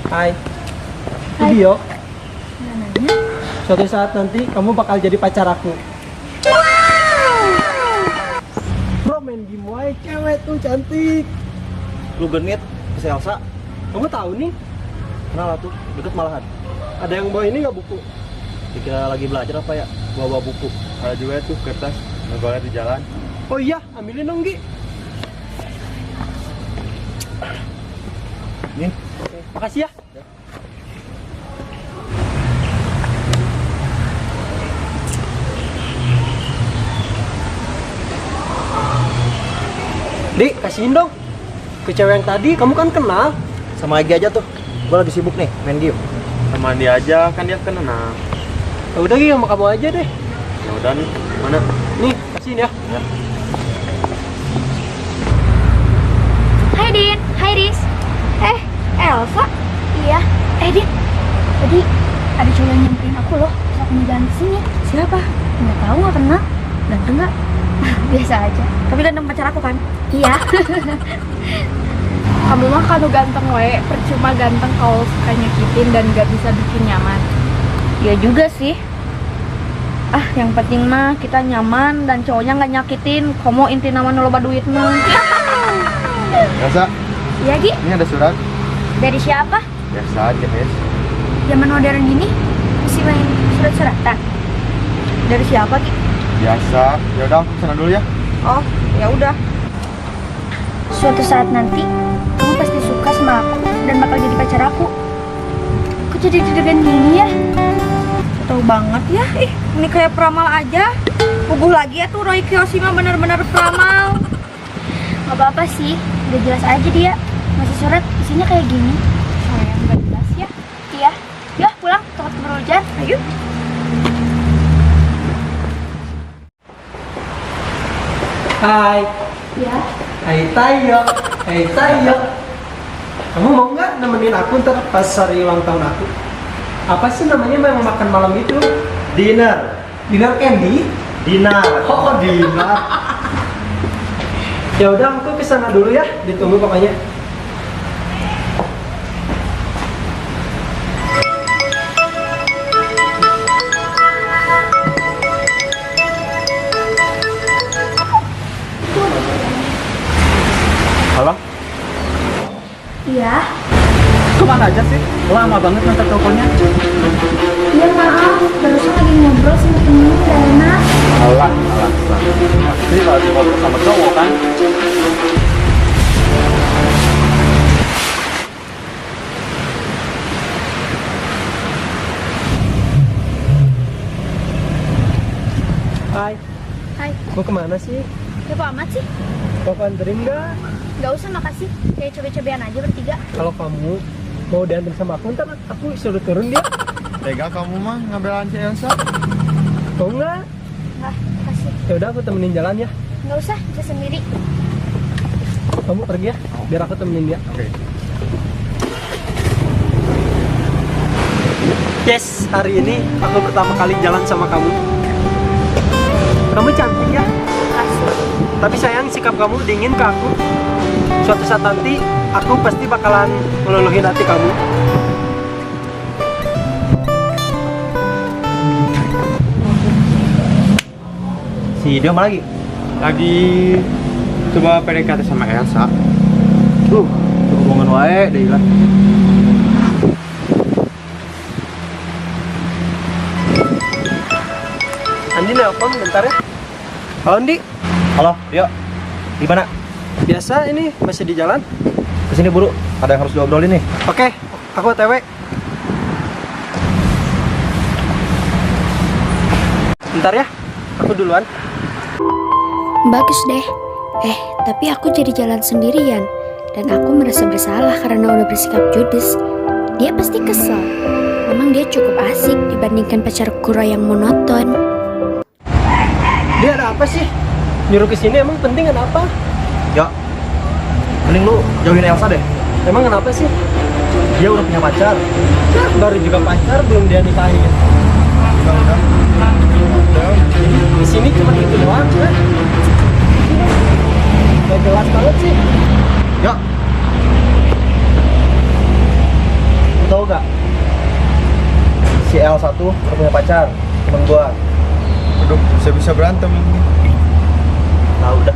Hai. Itu Dio. Suatu saat nanti kamu bakal jadi pacar aku. Bro, main game wae, cewek tuh cantik. Lu genit si Elsa. Kamu tahu nih, Kenal lah tuh, deket malahan. ada yang bawa ini nggak buku? Dikira lagi belajar apa ya? Bawa buku. Ada juga tuh kertas ngegolek di jalan. Oh iya, ambilin dong, Gi. Nih, Oke, makasih ya. Dik, kasihin dong. Ke cewek yang tadi, kamu kan kenal. sama Egi aja tuh. Gua lagi sibuk nih, main game. Sama dia aja, kan dia kenal. Ya udah, Gi, sama kamu aja deh. Ya udah nih, mana? Nih, kasihin ya. Hai Din, hai Riz. Elsa? Iya. Din, tadi ada cowok yang nyamperin aku loh. Terus aku mau jalan kesini. Siapa? Nggak tahu, nggak kenal. Ganteng nggak? Biasa aja. Tapi ganteng pacar aku kan? Iya. Kamu mah kalau ganteng we, percuma ganteng kalau suka nyakitin dan gak bisa bikin nyaman. Iya juga sih. Yang penting mah kita nyaman dan cowoknya nggak nyakitin. Komo inti nama loba duit mah. Elsa, Iya Gi, ini ada surat. dari siapa? Biasa aja, Nes. Zaman modern gini masih main surat-suratan. Dari siapa Gi? Biasa. Ya udah, aku kesana dulu ya. Oh, ya udah. Suatu saat nanti kamu pasti suka sama aku dan bakal jadi pacar aku. Kok jadi deg-degan gini ya? Tahu banget ya. Ini kayak peramal aja. Puguh lagi ya tuh Roy Kiyoshi mah benar-benar peramal. Gak apa-apa sih, udah jelas aja dia. Masih surat isinya kayak gini. Sayang gak jelas ya. Iya. Ya pulang, takut keburu hujan. Ayo. Hai. Ya. Hai Tayo. Hai Tayo. Kamu mau nggak nemenin aku ntar pas hari ulang tahun aku? Apa sih namanya yang makan malam itu? Dinner. Dinner candy? Dinar. Oh, dinner. Ya udah, aku kesana dulu ya. Ditunggu pokoknya. Halo? Iya. Kemana aja sih? Lama banget ngantar teleponnya. Iya maaf, barusan lagi ngobrol sama temen gak enak. Alasan. Pasti lagi ngobrol sama cowok kan? Hai. Hai, Mau kemana sih? kepo amat sih? Mau anterin nggak? Gak usah makasih, kayak coba-cobain aja bertiga. Kalau kamu mau dianterin sama aku, ntar aku suruh turun dia. Tega kamu mah ngambil si Elsa. Mau nggak? Nggak, makasih. Ya udah, aku temenin jalan ya. Gak usah, bisa sendiri. Kamu pergi ya, biar aku temenin dia. Oke. Yes, hari ini aku pertama kali jalan sama kamu. Kamu cantik ya, Makasih. tapi sayang sikap kamu dingin ke aku. Suatu saat nanti aku pasti bakalan meluluhin hati kamu. Si dia mana lagi? Lagi coba PDKT sama Elsa. Hubungan wae deh lah. Andi nelpon bentar ya. Halo Andi, Halo, yuk. Di mana? biasa ini masih di jalan. Kesini buru. Ada yang harus diobrolin nih. Oke, aku OTW. Bentar ya, aku duluan. Bagus deh. Tapi aku jadi jalan sendirian. Dan aku merasa bersalah karena udah bersikap judes. Dia pasti kesel. Memang dia cukup asik dibandingkan pacar Kuro yang monoton. Dia ada apa sih? Nyuruh kesini emang penting kenapa? Ya. Mending lu jauhin Elsa deh. Emang kenapa sih? Dia udah punya pacar. Nah, baru juga pacar, belum dia nikahin. Udah. Di sini cuma itu doang kan? satu udah punya pacar, temen gua. Aduh, bisa-bisa berantem ini. Tahu dah.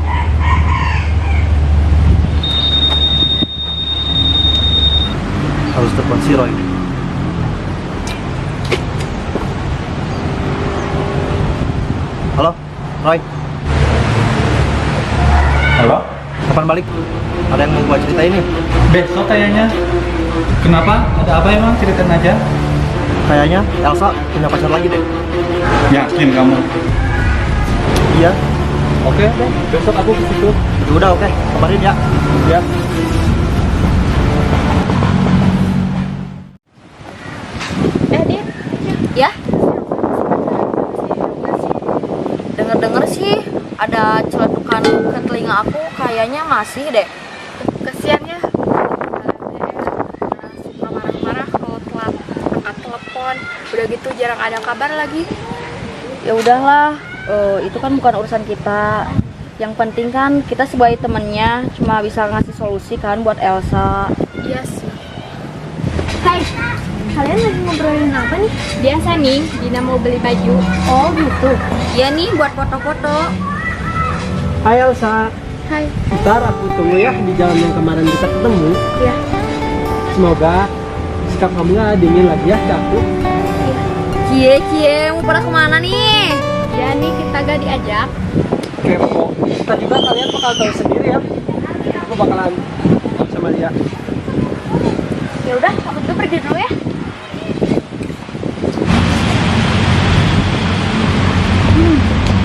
Harus telepon si Roy. Halo, Roy. Halo? Kapan balik? Ada yang mau gua ceritain nih? Besok kayaknya. Kenapa? Ada apa emang? Ceritain aja. Kayaknya Elsa punya pacar lagi deh. Yakin kamu? Iya. Oke deh, besok aku ke situ. Ya udah oke, kabarin ya. Ya. Dit. Ya? Dengar-dengar sih ada celetukan ke telinga aku, kayaknya masih deh. Kesian ya. Suka marah-marah kalau telat angkat telepon. Udah gitu jarang ada kabar lagi. Ya udahlah, itu kan bukan urusan kita. Yang penting kan kita sebagai temennya cuma bisa ngasih solusi kan buat Elsa. Iya sih. Hai, kalian lagi ngobrolin apa nih? Biasa nih, Dina mau beli baju. Oh gitu. Iya nih buat foto-foto. Hai Elsa. Hai. Ntar aku tunggu ya di jalan yang kemarin kita ketemu. Iya. Semoga sikap kamu gak dingin lagi ya ke aku. Cie, mau pada kemana nih? Ya nih kita gak diajak. Kepo. Kita juga kalian bakal tahu sendiri ya. Aku bakalan sama dia. Ya udah, aku juga pergi dulu ya.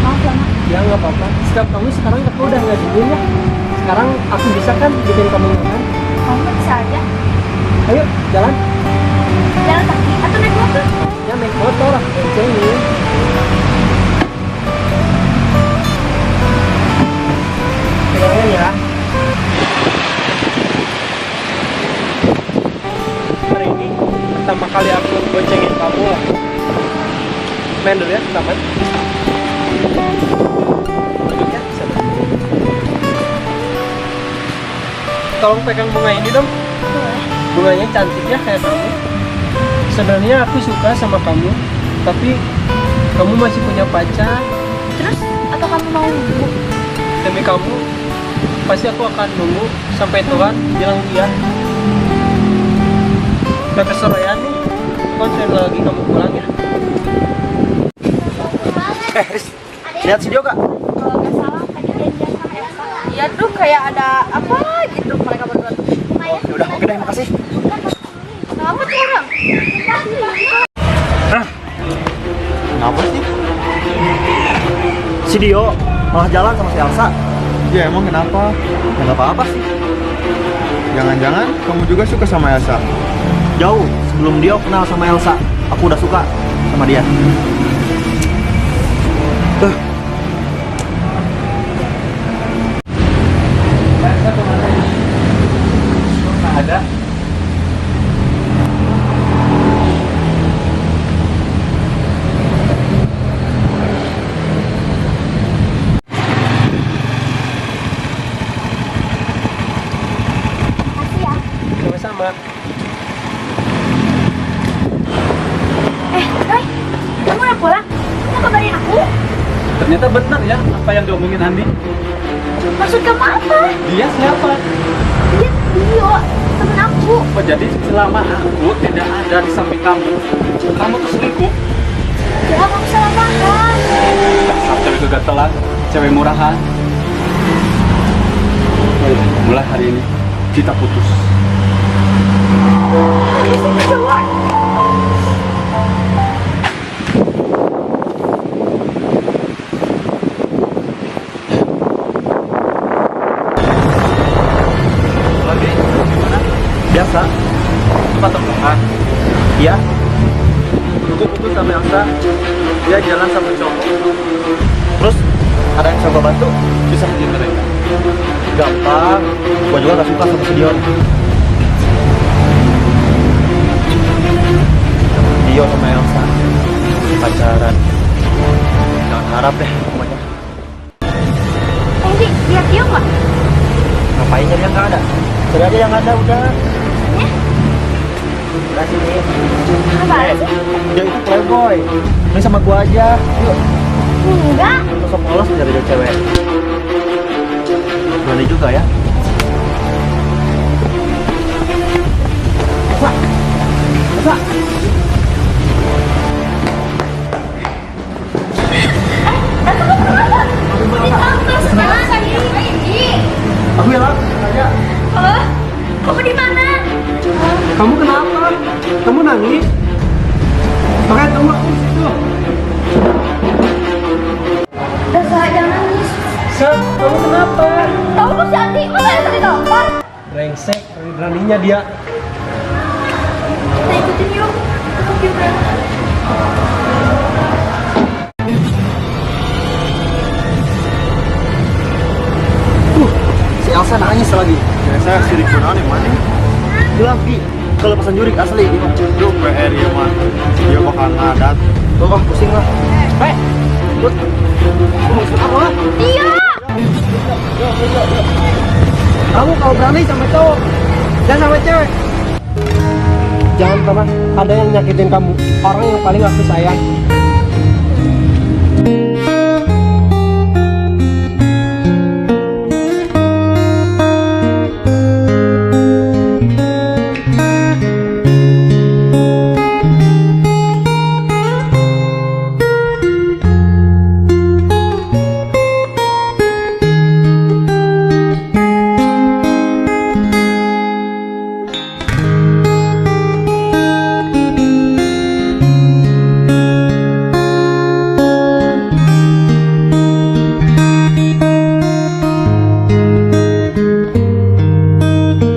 Maaf ya, Mak. Ya nggak apa-apa. Sikap kamu sekarang aku udah nggak dingin ya. Sekarang aku bisa kan bikin kamu makan. Kamu bisa aja. Ayo jalan. Jalan kaki atau naik motor? Ya naik motor lah. Kencengin. Pegangin ya. Hari ini pertama kali aku boncengin kamu. Main dulu ya ke taman. Duduk ya, sana. Tolong pegang bunga ini dong. Bunganya cantik ya kayak kamu. Sebenarnya aku suka sama kamu, tapi kamu masih punya pacar. Terus, atau kamu mau nunggu? Demi kamu, pasti aku akan nunggu sampai Tuhan bilang iya. Udah kesorean nih, konsen lagi kamu pulang ya. Riz, lihat video gak? Kalau nggak salah, tadi janjian sama Elsa. Iya tuh, kayak ada apa gitu mereka berdua tuh. Ya udah, oke deh, makasih. Kenapa tuh orang? Kenapa sih? Si Dio malah jalan sama si Elsa. Ya emang kenapa? Ya nggak apa-apa sih. Jangan-jangan kamu juga suka sama Elsa? Jauh sebelum Dio kenal sama Elsa, aku udah suka sama dia. Ada. Sama-sama. Roy, kamu udah pulang? Kamu kabarin aku? Ternyata benar ya apa yang diomongin Andi. Maksud kamu apa? Dia siapa? Dia Dio, temen aku. Oh, jadi selama aku tidak ada di samping kamu, kamu tuh selingkuh. Ya, kamu salah paham. Dasar cewek kegatelan, cewek murahan. Mulai hari ini kita putus. Lagi gimana? Biasa. Tempat temuan. Iya. Aku putus sama Elsa. Dia jalan sama cowok. Terus ada yang bisa gua bantu? Bisa aja mereka. Gampang. Gua juga gak suka sama si Dion. Dio sama Elsa pacaran. Jangan harap deh pokoknya. Nanti lihat Dio nggak? Ngapain nyari yang gak ada? Sudah ada yang ada udah. Udah sini. Apaan sih? Dia itu playboy. Main sama gua aja. Yuk. Enggak. Sosok polos nyari cewek. Berani juga ya. Masa? Aku hilang. Aja. Kamu di mana? Kamu kenapa? Kamu nangis? Makanya kamu aku di situ. Udah Sa, jangan nangis. Sa, kamu kenapa? Tahu kok si Andi, masa yang tadi tampar? Brengsek, beraninya dia. Kita ikutin yuk. Tetap yuk kan. Si Elsa nangis lagi. Biasa sirik benar yang mana? Bilang Ki, kalau pesan jurik asli. Itu PR ya mah. Dia bakal ngadat. Wah, pusing lah. Hei, buat maksud apa lah? Iya. Kamu kalau berani sama cowok, jangan sama cewek. Jangan pernah ada yang nyakitin kamu. Orang yang paling aku sayang.